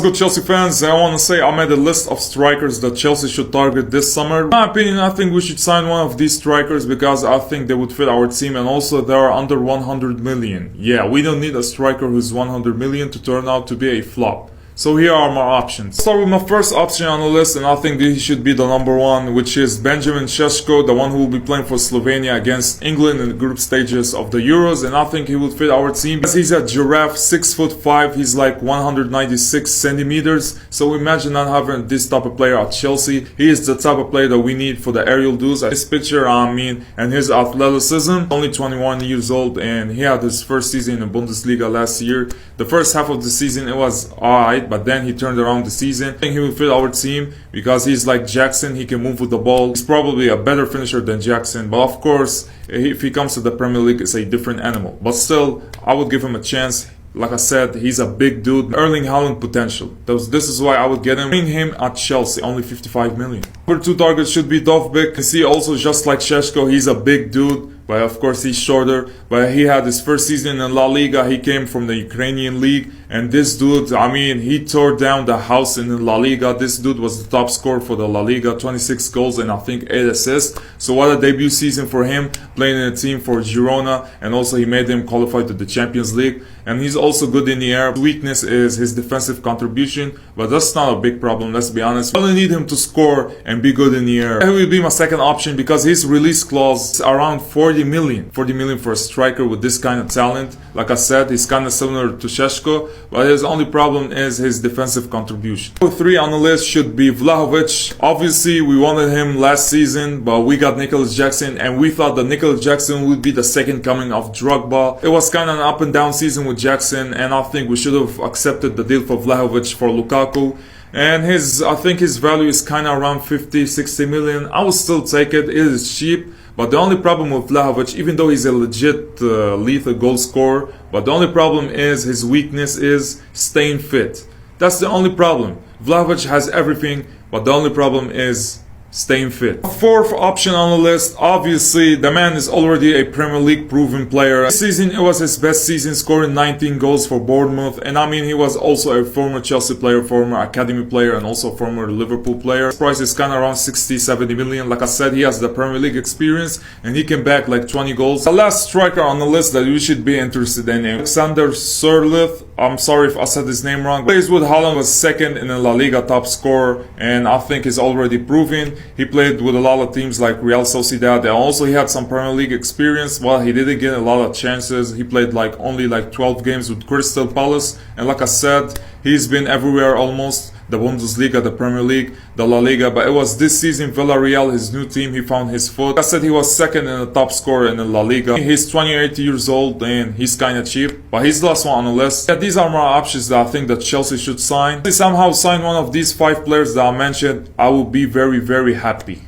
Good Chelsea fans, I want to say I made a list of strikers that Chelsea should target this summer. In my opinion, I think we should sign one of these strikers because I think they would fit our team, and also they are under 100 million. Yeah, we don't need a striker who's 100 million to turn out to be a flop. So here are my options. I'll start with my first option on the list, and I think he should be the number one, which is Benjamin Sesko, the one who will be playing for Slovenia against England in the group stages of the Euros, and I think he would fit our team. He's a giraffe, 6'5", he's like 196 centimeters, so imagine not having this type of player at Chelsea. He is the type of player that we need for the aerial duels. His picture, and his athleticism. Only 21 years old, and he had his first season in the Bundesliga last year. The first half of the season, it was alright, but then he turned around the season. I think he will fit our team because he's like Jackson. He can move with the ball. He's probably a better finisher than Jackson, but of course, if he comes to the Premier League, it's a different animal. But still, I would give him a chance. Like I said, he's a big dude. Erling Haaland potential. This is why I would get him. Bring him at Chelsea, only 55 million. Number 2 target should be Dovbyk. You see, also just like Sesko, he's a big dude. But of course he's shorter, but he had his first season in La Liga. He came from the Ukrainian league, and this dude, he tore down the house in La Liga. This dude was the top scorer for the La Liga, 26 goals and I think 8 assists. So what a debut season for him, playing in a team for Girona, and also he made him qualify to the Champions League. And he's also good in the air. His weakness is his defensive contribution, but that's not a big problem, let's be honest. We only need him to score and be good in the air. He will be my second option because his release clause is around 40 million for a striker with this kind of talent. Like I said, he's kind of similar to Sesko, but his only problem is his defensive contribution. Number 3 on the list should be Vlahovic. Obviously, we wanted him last season, but we got Nicholas Jackson, and we thought that Nicholas Jackson would be the second coming of Drogba. It was kind of an up and down season with Jackson, and I think we should have accepted the deal for Vlahovic for Lukaku. And I think his value is kind of around 50-60 million. I will still take it. It is cheap. But the only problem with Vlahovic, even though he's a legit lethal goal scorer, but the only problem is his weakness is staying fit. That's the only problem. Vlahovic has everything, but the only problem is staying fit. Fourth option on the list, obviously the man is already a Premier League proven player. This season it was his best season, scoring 19 goals for Bournemouth, and he was also a former Chelsea player, former academy player, and also former Liverpool player. His price is kind of around 60-70 million. Like I said, he has the Premier League experience and he can back like 20 goals. The last striker on the list that you should be interested in, Alexander Sirleaf. I'm sorry if I said his name wrong. Plays with Haaland, was second in the La Liga top scorer, and I think he's already proven. He played with a lot of teams like Real Sociedad, and also he had some Premier League experience. Well, he didn't get a lot of chances. He played only 12 games with Crystal Palace, and like I said, he's been everywhere almost. The Bundesliga, the Premier League, the La Liga, but it was this season Villarreal, his new team, he found his foot. I said he was second in the top scorer in the La Liga. He's 28 years old and he's kind of cheap, but he's the last one on the list. Yeah, these are my options that I think that Chelsea should sign. If they somehow sign one of these 5 players that I mentioned, I will be very, very happy.